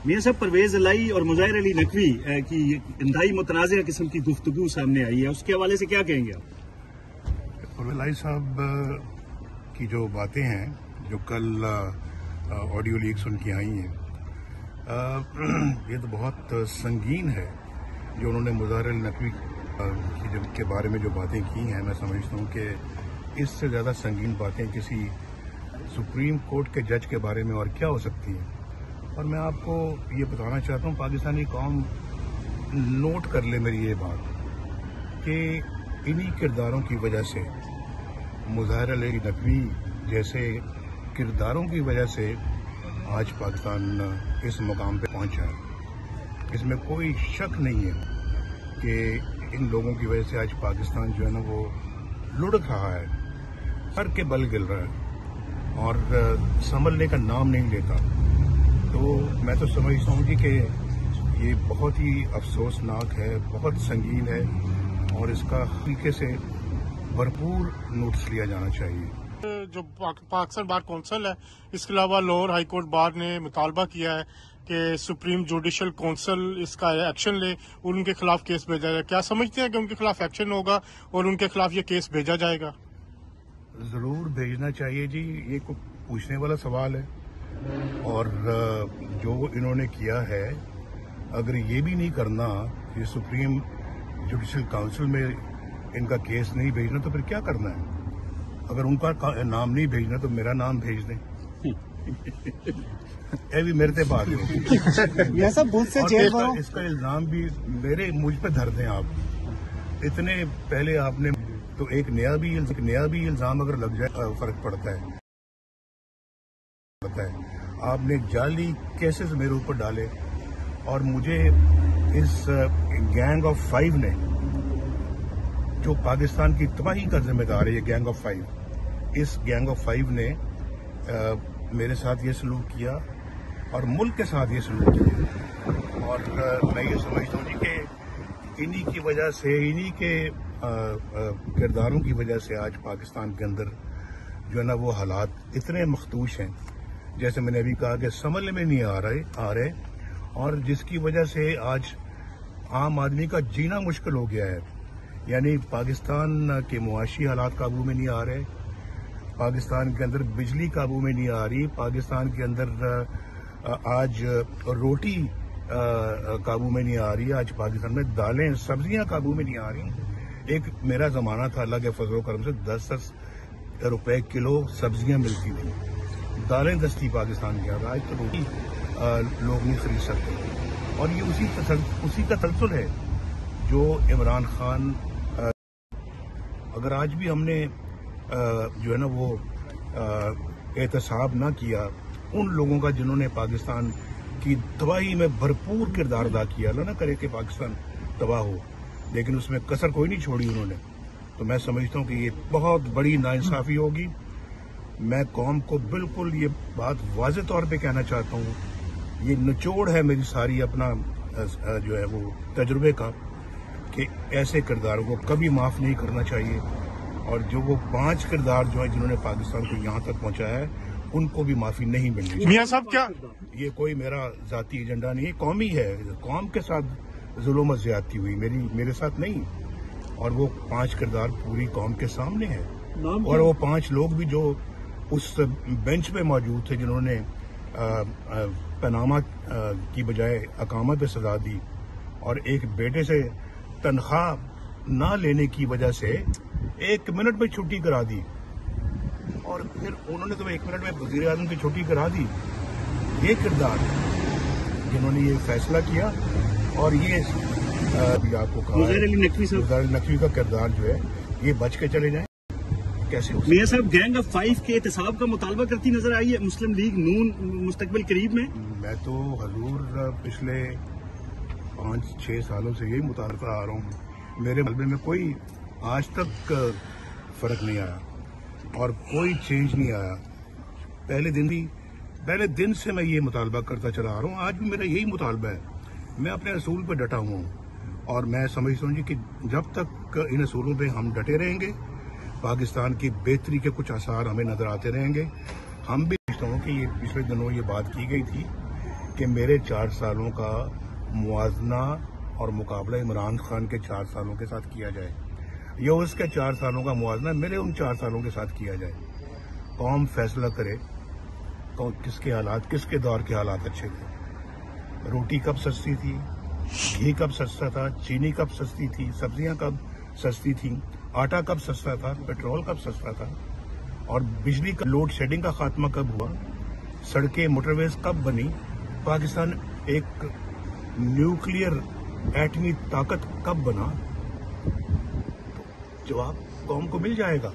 میاں صاحب، پرویز الہی اور مظاہر علی نقوی کی انتہائی متنازع قسم کی گفتگو سامنے آئی ہے، اس کے حوالے سے کیا کہیں گے آپ؟ پرویز الہی صاحب کی جو باتیں ہیں، جو کل آڈیو لیکس ان کی آئی ہیں، یہ تو بہت سنگین ہے جو انہوں نے مظاہر علی نقوی کے بارے میں جو باتیں کی ہیں. میں سمجھتا ہوں کہ اس سے زیادہ سنگین باتیں کسی سپریم کورٹ کے جج کے بارے میں اور کیا ہو سکتی ہیں. اور میں آپ کو یہ بتانا چاہتا ہوں، پاکستانی قوم نوٹ کر لے میری یہ بات کہ انہی کرداروں کی وجہ سے، مظاہر علی نقوی جیسے کرداروں کی وجہ سے آج پاکستان اس مقام پہ پہنچا ہے. اس میں کوئی شک نہیں ہے کہ ان لوگوں کی وجہ سے آج پاکستان جو ہے نا وہ لڑک رہا ہے، سر کے بل گر رہا ہے اور سنبھلنے کا نام نہیں لیتا. تو میں تو سمجھتا ہوں کہ یہ بہت ہی افسوسناک ہے، بہت سنگین ہے اور اس کا طریقے سے بھرپور نوٹس لیا جانا چاہیے. جو پاکستان بار کونسل ہے، اس کے علاوہ لاہور ہائی کورٹ بار نے مطالبہ کیا ہے کہ سپریم جوڈیشل کونسل اس کا ایکشن لے اور ان کے خلاف کیس بھیجا جائے. کیا سمجھتے ہیں کہ ان کے خلاف ایکشن ہوگا اور ان کے خلاف یہ کیس بھیجا جائے گا؟ ضرور بھیجنا چاہیے جی، یہ کوئی پوچھنے والا سوال ہے. اور جو انہوں نے کیا ہے، اگر یہ بھی نہیں کرنا، یہ سپریم جوڈیشل کونسل میں ان کا کیس نہیں بھیجنا تو پھر کیا کرنا ہے؟ اگر ان کا نام نہیں بھیجنا تو میرا نام بھیج دیں. یہ بھی میرے تے بات ہے. اس کا الزام بھی مجھ پہ دھر دیں آپ. اتنے پہلے آپ نے تو ایک نیا بھی الزام اگر لگ جائے فرق پڑتا ہے. آپ نے جعلی کیسز میرے اوپر ڈالے اور مجھے اس گینگ آف 5 نے، جو پاکستان کی تباہی کا ذمہ دار ہے، یہ گینگ آف 5، اس گینگ آف 5 نے میرے ساتھ یہ سلوک کیا اور ملک کے ساتھ یہ سلوک کیا. اور میں یہ سمجھتا ہوں کہ انہی کی وجہ سے، انہی کے کرداروں کی وجہ سے آج پاکستان کے اندر جو ہے نا وہ حالات اتنے مخدوش ہیں، جیسے میں نے ابھی کہا کہ سنبھلنے میں نہیں آ رہے اور جس کی وجہ سے آج عام آدمی کا جینا مشکل ہو گیا ہے. یعنی پاکستان کے معاشی حالات قابو میں نہیں آ رہے، پاکستان کے اندر بجلی قابو میں نہیں آ رہی، پاکستان کے اندر آج روٹی قابو میں نہیں آ رہی، آج پاکستان میں دالیں سبزیاں قابو میں نہیں آ رہی. ایک میرا زمانہ تھا، اللہ کے فضل و کرم سے 10 روپے کلو سبزیاں ملتی تھیں، دالیں دستی پاکستان کے. آج تو روٹی لوگ نہیں خرید سکتے. اور یہ اسی کا تسلسل ہے جو عمران خان، اگر آج بھی ہم نے جو ہے نا وہ احتساب نہ کیا ان لوگوں کا جنہوں نے پاکستان کی تباہی میں بھرپور کردار ادا کیا، اللہ نہ کرے کہ پاکستان تباہ ہو، لیکن اس میں کسر کوئی نہیں چھوڑی انہوں نے، تو میں سمجھتا ہوں کہ یہ بہت بڑی ناانصافی ہوگی. میں قوم کو بالکل یہ بات واضح طور پہ کہنا چاہتا ہوں، یہ نچوڑ ہے میری ساری اپنا جو ہے وہ تجربے کا، کہ ایسے کرداروں کو کبھی معاف نہیں کرنا چاہیے. اور جو وہ 5 کردار جو ہیں جنہوں نے پاکستان کو یہاں تک پہنچایا ہے، ان کو بھی معافی نہیں ملنی چاہیے. میاں صاحب، کیا یہ کوئی میرا ذاتی ایجنڈا نہیں ہے، قومی ہے. قوم کے ساتھ ظلم و زیادتی ہوئی، میرے ساتھ نہیں. اور وہ 5 کردار پوری قوم کے سامنے ہے. اور وہ 5 لوگ بھی جو اس بینچ پہ موجود تھے، جنہوں نے پاناما کی بجائے اقامت پہ سزا دی اور ایک بیٹے سے تنخواہ نہ لینے کی وجہ سے 1 منٹ میں چھٹی کرا دی، اور پھر انہوں نے تو 1 منٹ میں وزیر اعظم کی چھٹی کرا دی. یہ کردار جنہوں نے یہ فیصلہ کیا، اور یہ بھی آپ کو کہا مظاہر علی نقوی کا کردار جو ہے یہ بچ کے چلے جائیں کیسے؟ میاں صاحب، گینگ آف 5 کے احتساب کا مطالبہ کرتی نظر آئی ہے مسلم لیگ نون مستقبل قریب میں. میں تو حضور پچھلے 5-6 سالوں سے یہی مطالبہ آ رہا ہوں. میرے مطالبے میں کوئی آج تک فرق نہیں آیا اور کوئی چینج نہیں آیا. پہلے دن سے میں یہ مطالبہ کرتا چلا آ رہا ہوں. آج بھی میرا یہی مطالبہ ہے. میں اپنے اصول پہ ڈٹا ہوں اور میں سمجھتا ہوں کہ جب تک ان اصولوں پہ ہم ڈٹے رہیں گے، پاکستان کی بہتری کے کچھ آثار ہمیں نظر آتے رہیں گے. ہم بھی سمجھتا ہوں کہ یہ پچھلے دنوں یہ بات کی گئی تھی کہ میرے 4 سالوں کا موازنہ اور مقابلہ عمران خان کے 4 سالوں کے ساتھ کیا جائے یا اس کے 4 سالوں کا موازنہ میرے ان 4 سالوں کے ساتھ کیا جائے. قوم فیصلہ کرے کس کے حالات، کس کے دور کے حالات اچھے تھے. روٹی کب سستی تھی، گھی کب سستا تھا، چینی کب سستی تھی، سبزیاں کب سستی تھیں، آٹا کب سستا تھا، پیٹرول کب سستا تھا، اور بجلی کا لوڈ شیڈنگ کا خاتمہ کب ہوا، سڑکیں موٹر ویز کب بنی، پاکستان ایک نیوکلیئر ایٹمی طاقت کب بنا. جواب قوم کو مل جائے گا.